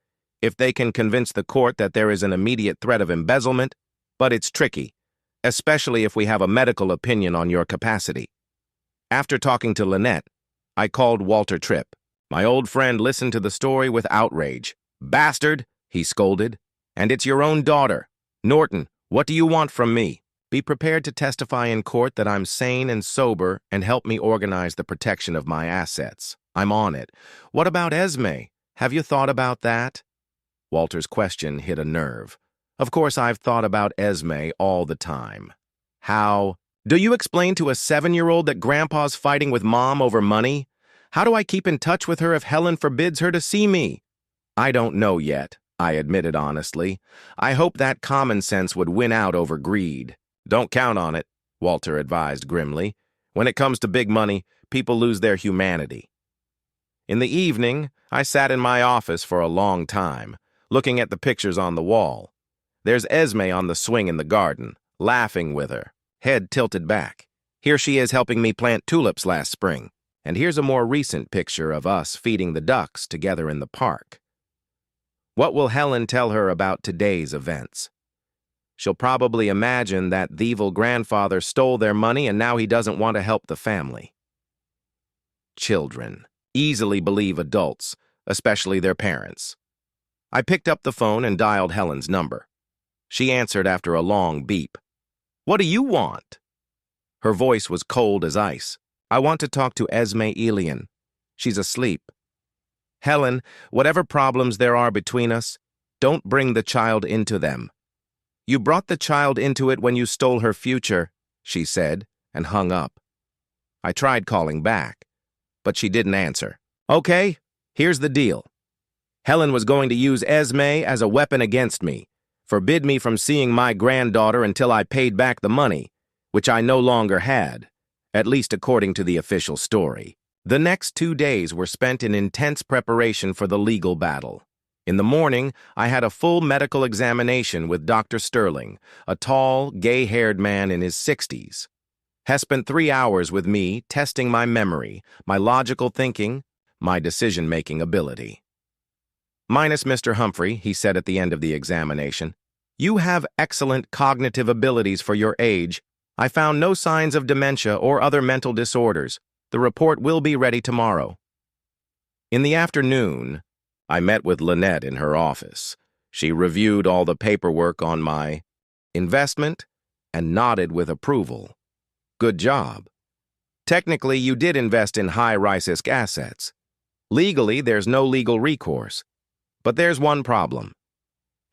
if they can convince the court that there is an immediate threat of embezzlement, but it's tricky, especially if we have a medical opinion on your capacity. After talking to Lynette, I called Walter Tripp. My old friend listened to the story with outrage. Bastard, he scolded. And it's your own daughter. Norton, what do you want from me? Be prepared to testify in court that I'm sane and sober and help me organize the protection of my assets. I'm on it. What about Esme? Have you thought about that? Walter's question hit a nerve. Of course, I've thought about Esme all the time. How? Do you explain to a 7-year-old that Grandpa's fighting with Mom over money? How do I keep in touch with her if Helen forbids her to see me? I don't know yet, I admitted honestly. I hope that common sense would win out over greed. Don't count on it, Walter advised grimly. When it comes to big money, people lose their humanity. In the evening, I sat in my office for a long time, looking at the pictures on the wall. There's Esme on the swing in the garden, laughing with her, head tilted back. Here she is helping me plant tulips last spring. And here's a more recent picture of us feeding the ducks together in the park. What will Helen tell her about today's events? She'll probably imagine that the evil grandfather stole their money and now he doesn't want to help the family. Children easily believe adults, especially their parents. I picked up the phone and dialed Helen's number. She answered after a long beep. What do you want? Her voice was cold as ice. I want to talk to Esme Elian. She's asleep. Helen, whatever problems there are between us, don't bring the child into them. You brought the child into it when you stole her future, she said, and hung up. I tried calling back, but she didn't answer. Okay, here's the deal. Helen was going to use Esme as a weapon against me, forbid me from seeing my granddaughter until I paid back the money, which I no longer had, at least according to the official story. The next 2 days were spent in intense preparation for the legal battle. In the morning, I had a full medical examination with Dr. Sterling, a tall, gay-haired man in his 60s. He spent 3 hours with me testing my memory, my logical thinking, my decision-making ability. Minus Mr. Humphrey, he said at the end of the examination, you have excellent cognitive abilities for your age. I found no signs of dementia or other mental disorders. The report will be ready tomorrow. In the afternoon, I met with Lynette in her office. She reviewed all the paperwork on my investment, and nodded with approval. Good job. Technically, you did invest in high-risk assets. Legally, there's no legal recourse. But there's one problem.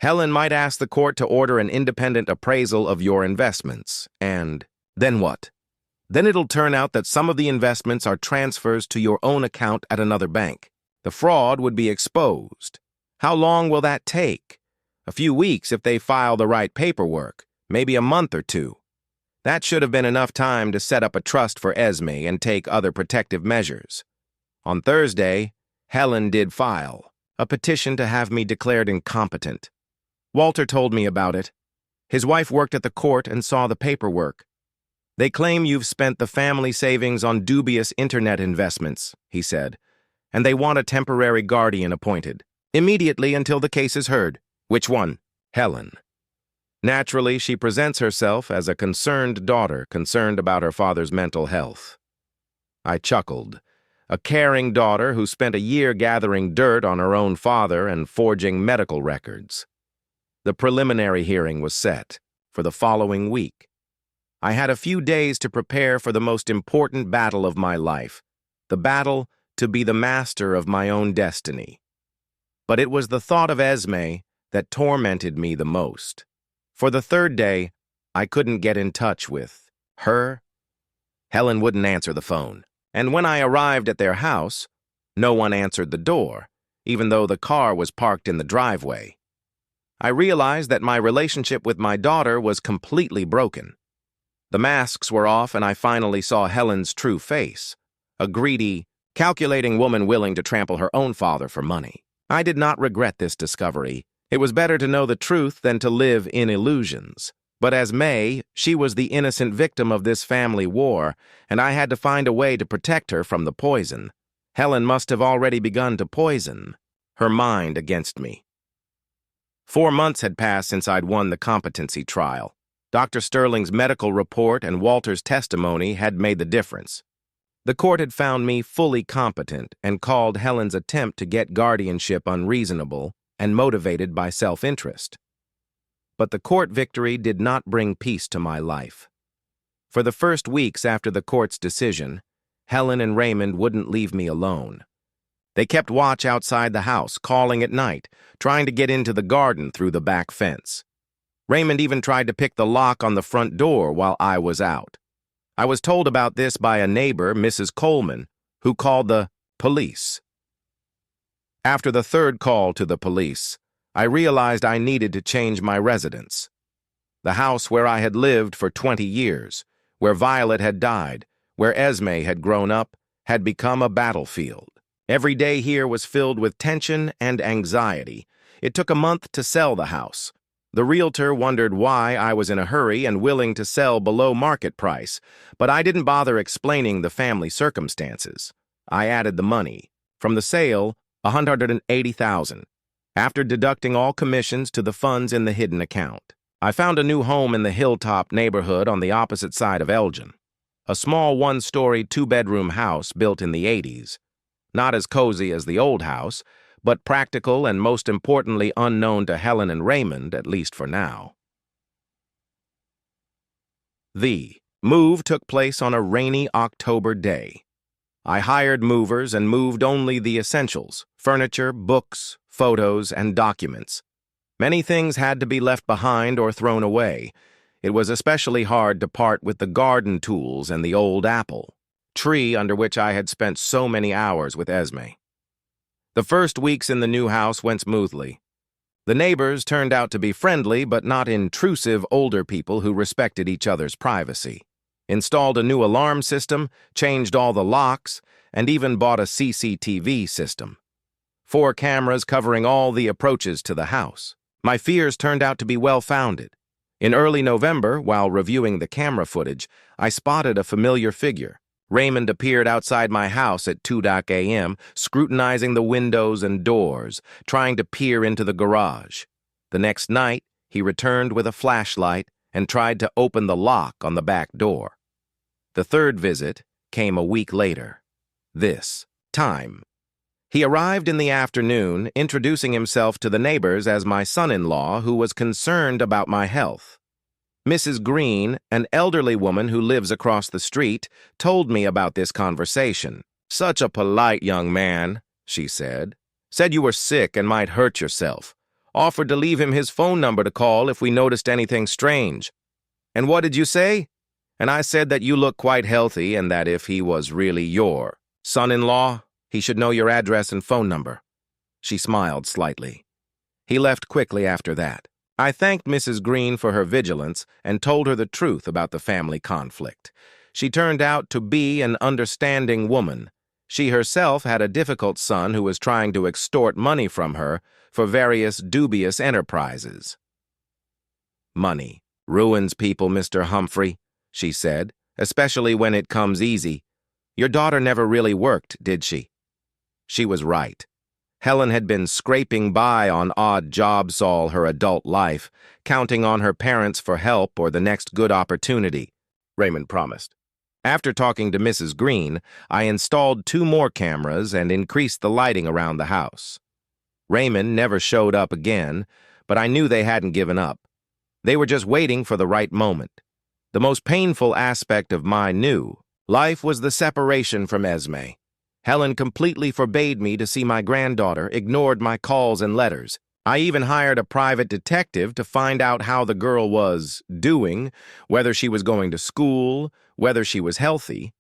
Helen might ask the court to order an independent appraisal of your investments, and then what? Then it'll turn out that some of the investments are transfers to your own account at another bank. The fraud would be exposed. How long will that take? A few weeks if they file the right paperwork, maybe a month or two. That should have been enough time to set up a trust for Esme and take other protective measures. On Thursday, Helen did file a petition to have me declared incompetent. Walter told me about it. His wife worked at the court and saw the paperwork. They claim you've spent the family savings on dubious internet investments, he said, and they want a temporary guardian appointed, immediately until the case is heard. Which one? Helen. Naturally, she presents herself as a concerned daughter concerned about her father's mental health. I chuckled. A caring daughter who spent a year gathering dirt on her own father and forging medical records. The preliminary hearing was set for the following week. I had a few days to prepare for the most important battle of my life, the battle to be the master of my own destiny. But it was the thought of Esme that tormented me the most. For the third day, I couldn't get in touch with her. Helen wouldn't answer the phone, and when I arrived at their house, no one answered the door, even though the car was parked in the driveway. I realized that my relationship with my daughter was completely broken. The masks were off, and I finally saw Helen's true face, a greedy, calculating woman willing to trample her own father for money. I did not regret this discovery. It was better to know the truth than to live in illusions. But as May, she was the innocent victim of this family war, and I had to find a way to protect her from the poison. Helen must have already begun to poison her mind against me. 4 months had passed since I'd won the competency trial. Dr. Sterling's medical report and Walter's testimony had made the difference. The court had found me fully competent and called Helen's attempt to get guardianship unreasonable and motivated by self-interest. But the court victory did not bring peace to my life. For the first weeks after the court's decision, Helen and Raymond wouldn't leave me alone. They kept watch outside the house, calling at night, trying to get into the garden through the back fence. Raymond even tried to pick the lock on the front door while I was out. I was told about this by a neighbor, Mrs. Coleman, who called the police. After the third call to the police, I realized I needed to change my residence. The house where I had lived for 20 years, where Violet had died, where Esme had grown up, had become a battlefield. Every day here was filled with tension and anxiety. It took a month to sell the house. The realtor wondered why I was in a hurry and willing to sell below market price, but I didn't bother explaining the family circumstances. I added the money. From the sale, $180,000. After deducting all commissions to the funds in the hidden account. I found a new home in the Hilltop neighborhood on the opposite side of Elgin. A small one-story, two-bedroom house built in the 80s. Not as cozy as the old house, but practical and most importantly unknown to Helen and Raymond, at least for now. The move took place on a rainy October day. I hired movers and moved only the essentials: furniture, books, photos, and documents. Many things had to be left behind or thrown away. It was especially hard to part with the garden tools and the old apple tree under which I had spent so many hours with Esme. The first weeks in the new house went smoothly. The neighbors turned out to be friendly but not intrusive older people who respected each other's privacy. Installed a new alarm system, changed all the locks, and even bought a CCTV system. 4 cameras covering all the approaches to the house. My fears turned out to be well-founded. In early November, while reviewing the camera footage, I spotted a familiar figure. Raymond appeared outside my house at 2 a.m., scrutinizing the windows and doors, trying to peer into the garage. The next night, he returned with a flashlight and tried to open the lock on the back door. The third visit came a week later. This time, he arrived in the afternoon, introducing himself to the neighbors as my son-in-law who was concerned about my health. Mrs. Green, an elderly woman who lives across the street, told me about this conversation. "Such a polite young man," she said. "Said you were sick and might hurt yourself. Offered to leave him his phone number to call if we noticed anything strange. And what did you say? And I said that you look quite healthy and that if he was really your son-in-law, he should know your address and phone number." She smiled slightly. He left quickly after that. I thanked Mrs. Green for her vigilance and told her the truth about the family conflict. She turned out to be an understanding woman. She herself had a difficult son who was trying to extort money from her for various dubious enterprises. "Money ruins people, Mr. Humphrey," she said, "especially when it comes easy. Your daughter never really worked, did she?" She was right. Helen had been scraping by on odd jobs all her adult life, counting on her parents for help or the next good opportunity, Raymond promised. After talking to Mrs. Green, I installed 2 more cameras and increased the lighting around the house. Raymond never showed up again, but I knew they hadn't given up. They were just waiting for the right moment. The most painful aspect of my new life was the separation from Esme. Helen completely forbade me to see my granddaughter, ignored my calls and letters. I even hired a private detective to find out how the girl was doing, whether she was going to school, whether she was healthy.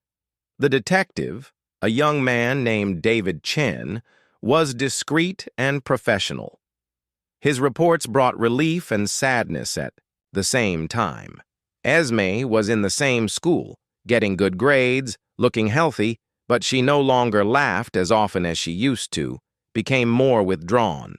The detective, a young man named David Chen, was discreet and professional. His reports brought relief and sadness at the same time. Esme was in the same school, getting good grades, looking healthy, but she no longer laughed as often as she used to, became more withdrawn.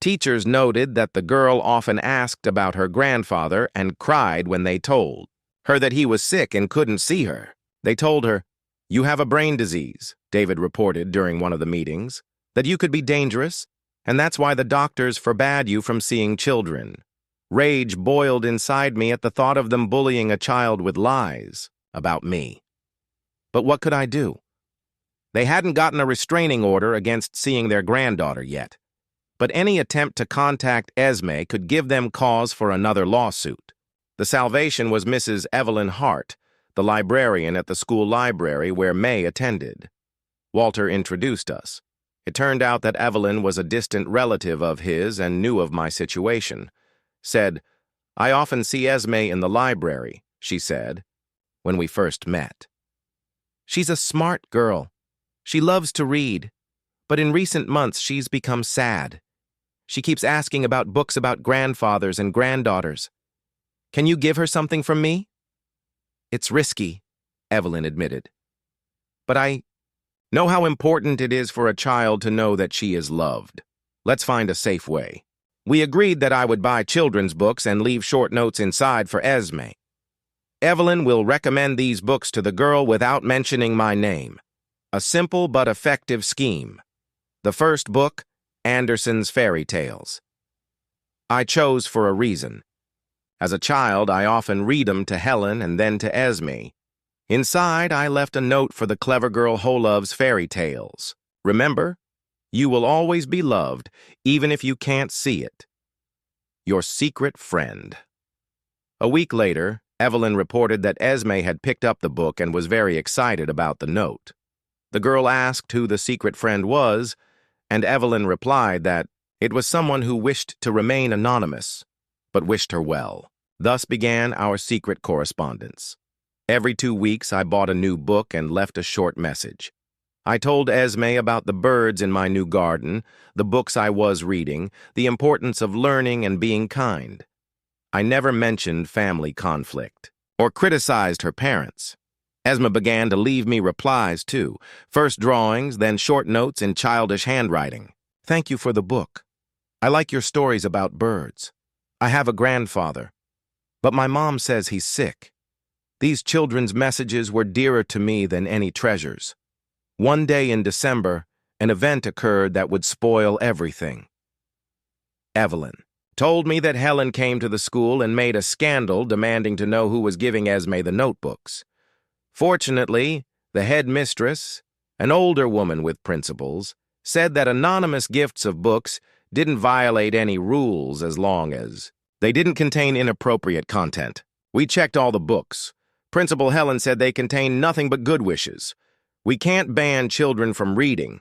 Teachers noted that the girl often asked about her grandfather and cried when they told her that he was sick and couldn't see her. They told her, "You have a brain disease," David reported during one of the meetings, "that you could be dangerous, and that's why the doctors forbade you from seeing children." Rage boiled inside me at the thought of them bullying a child with lies about me. But what could I do? They hadn't gotten a restraining order against seeing their granddaughter yet, but any attempt to contact Esme could give them cause for another lawsuit. The salvation was Mrs. Evelyn Hart, the librarian at the school library where May attended. Walter introduced us. It turned out that Evelyn was a distant relative of his and knew of my situation. Said, "I often see Esme in the library," she said, when we first met. "She's a smart girl. She loves to read, but in recent months she's become sad. She keeps asking about books about grandfathers and granddaughters. Can you give her something from me?" "It's risky," Evelyn admitted. "But I know how important it is for a child to know that she is loved. Let's find a safe way." We agreed that I would buy children's books and leave short notes inside for Esme. "Evelyn will recommend these books to the girl without mentioning my name. A simple but effective scheme. The first book, Andersen's Fairy Tales. I chose for a reason. As a child, I often read them to Helen and then to Esme. Inside, I left a note for the clever girl Holov's fairy tales. Remember, you will always be loved, even if you can't see it. Your secret friend." A week later, Evelyn reported that Esme had picked up the book and was very excited about the note. The girl asked who the secret friend was, and Evelyn replied that it was someone who wished to remain anonymous, but wished her well. Thus began our secret correspondence. Every 2 weeks, I bought a new book and left a short message. I told Esme about the birds in my new garden, the books I was reading, the importance of learning and being kind. I never mentioned family conflict or criticized her parents. Esme began to leave me replies, too. First drawings, then short notes in childish handwriting. "Thank you for the book. I like your stories about birds. I have a grandfather, but my mom says he's sick. These children's messages were dearer to me than any treasures. One day in December, an event occurred that would spoil everything." Evelyn told me that Helen came to the school and made a scandal demanding to know who was giving Esme the notebooks. Fortunately, the head mistress, an older woman with principles, said that anonymous gifts of books didn't violate any rules as long as they didn't contain inappropriate content. We checked all the books. Principal Helen said they contained nothing but good wishes. We can't ban children from reading.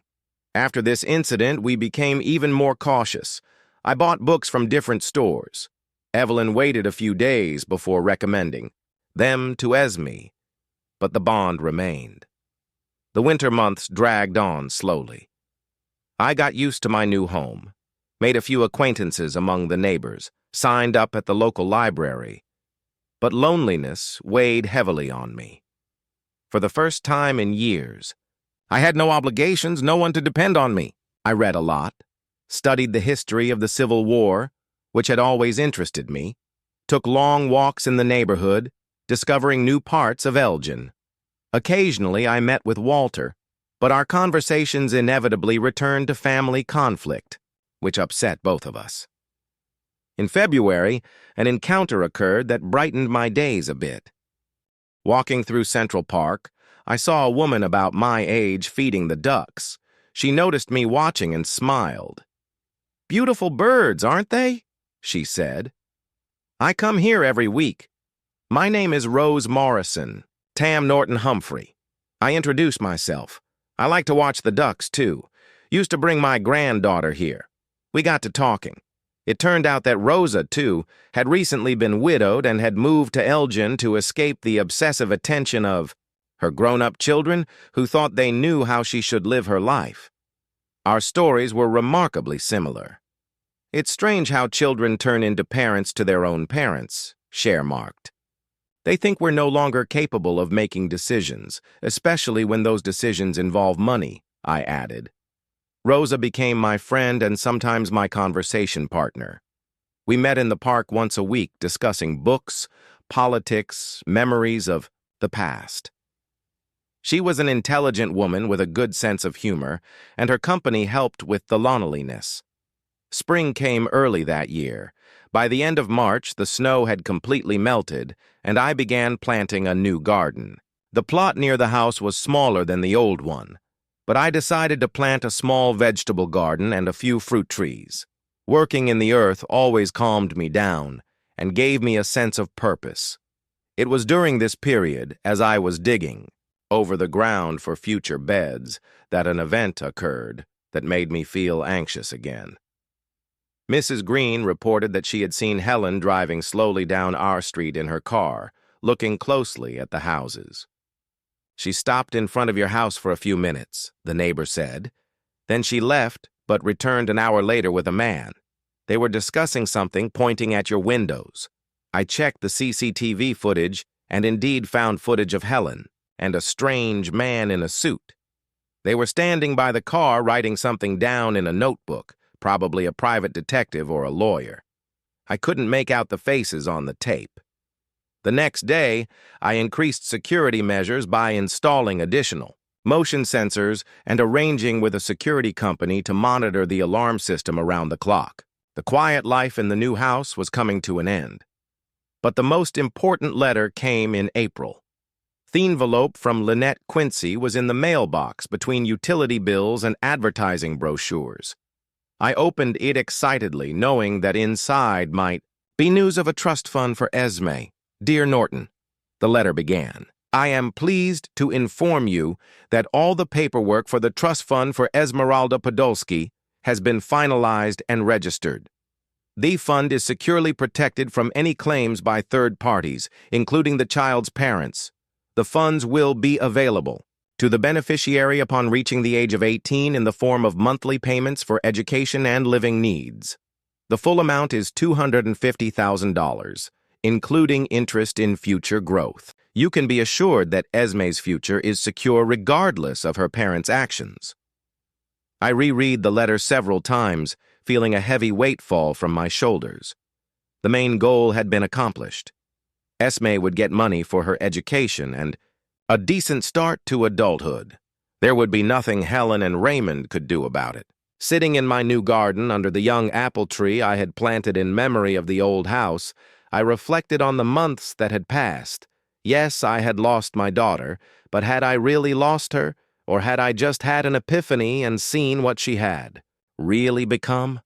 After this incident, we became even more cautious. I bought books from different stores. Evelyn waited a few days before recommending them to Esme, but the bond remained. The winter months dragged on slowly. I got used to my new home, made a few acquaintances among the neighbors, signed up at the local library. But loneliness weighed heavily on me. For the first time in years, I had no obligations, no one to depend on me. I read a lot, studied the history of the Civil War, which had always interested me, took long walks in the neighborhood, discovering new parts of Elgin. Occasionally, I met with Walter, but our conversations inevitably returned to family conflict, which upset both of us. In February, an encounter occurred that brightened my days a bit. Walking through Central Park, I saw a woman about my age feeding the ducks. She noticed me watching and smiled. "Beautiful birds, aren't they?" she said. "I come here every week. My name is Rose Morrison, Tam Norton Humphrey." I introduced myself. "I like to watch the ducks, too. Used to bring my granddaughter here." We got to talking. It turned out that Rosa, too, had recently been widowed and had moved to Elgin to escape the obsessive attention of her grown-up children who thought they knew how she should live her life. Our stories were remarkably similar. "It's strange how children turn into parents to their own parents," Cher marked. "They think we're no longer capable of making decisions, especially when those decisions involve money," I added. Rosa became my friend and sometimes my conversation partner. We met in the park once a week discussing books, politics, memories of the past. She was an intelligent woman with a good sense of humor, and her company helped with the loneliness. Spring came early that year. By the end of March, the snow had completely melted, and I began planting a new garden. The plot near the house was smaller than the old one, but I decided to plant a small vegetable garden and a few fruit trees. Working in the earth always calmed me down and gave me a sense of purpose. It was during this period, as I was digging over the ground for future beds, that an event occurred that made me feel anxious again. Mrs. Green reported that she had seen Helen driving slowly down our street in her car, looking closely at the houses. "She stopped in front of your house for a few minutes," the neighbor said. "Then she left, but returned an hour later with a man. They were discussing something, pointing at your windows. I checked the CCTV footage and indeed found footage of Helen and a strange man in a suit. They were standing by the car writing something down in a notebook, probably a private detective or a lawyer. I couldn't make out the faces on the tape. The next day, I increased security measures by installing additional motion sensors and arranging with a security company to monitor the alarm system around the clock. The quiet life in the new house was coming to an end. But the most important letter came in April. The envelope from Lynette Quincy was in the mailbox between utility bills and advertising brochures. I opened it excitedly, knowing that inside might be news of a trust fund for Esme. "Dear Norton," the letter began, "I am pleased to inform you that all the paperwork for the trust fund for Esmeralda Podolsky has been finalized and registered. The fund is securely protected from any claims by third parties, including the child's parents. The funds will be available to the beneficiary upon reaching the age of 18 in the form of monthly payments for education and living needs. The full amount is $250,000. Including interest in future growth. You can be assured that Esme's future is secure regardless of her parents' actions." I reread the letter several times, feeling a heavy weight fall from my shoulders. The main goal had been accomplished. Esme would get money for her education and a decent start to adulthood. There would be nothing Helen and Raymond could do about it. Sitting in my new garden under the young apple tree I had planted in memory of the old house, I reflected on the months that had passed. Yes, I had lost my daughter, but had I really lost her, or had I just had an epiphany and seen what she had really become?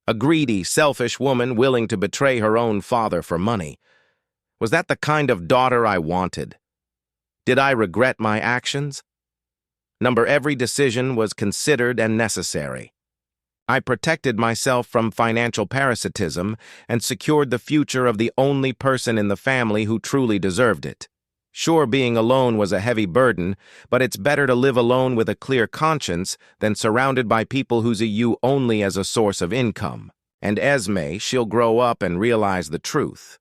A greedy, selfish woman willing to betray her own father for money. Was that the kind of daughter I wanted? Did I regret my actions? Every decision was considered and necessary. I protected myself from financial parasitism and secured the future of the only person in the family who truly deserved it. Sure, being alone was a heavy burden, but it's better to live alone with a clear conscience than surrounded by people who see you only as a source of income. And Esme, she'll grow up and realize the truth.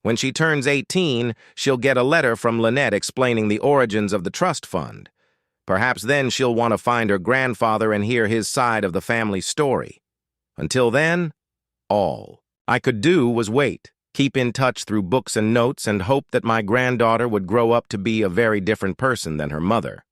When she turns 18, she'll get a letter from Lynette explaining the origins of the trust fund. Perhaps then she'll want to find her grandfather and hear his side of the family story. Until then, all I could do was wait, keep in touch through books and notes, and hope that my granddaughter would grow up to be a very different person than her mother.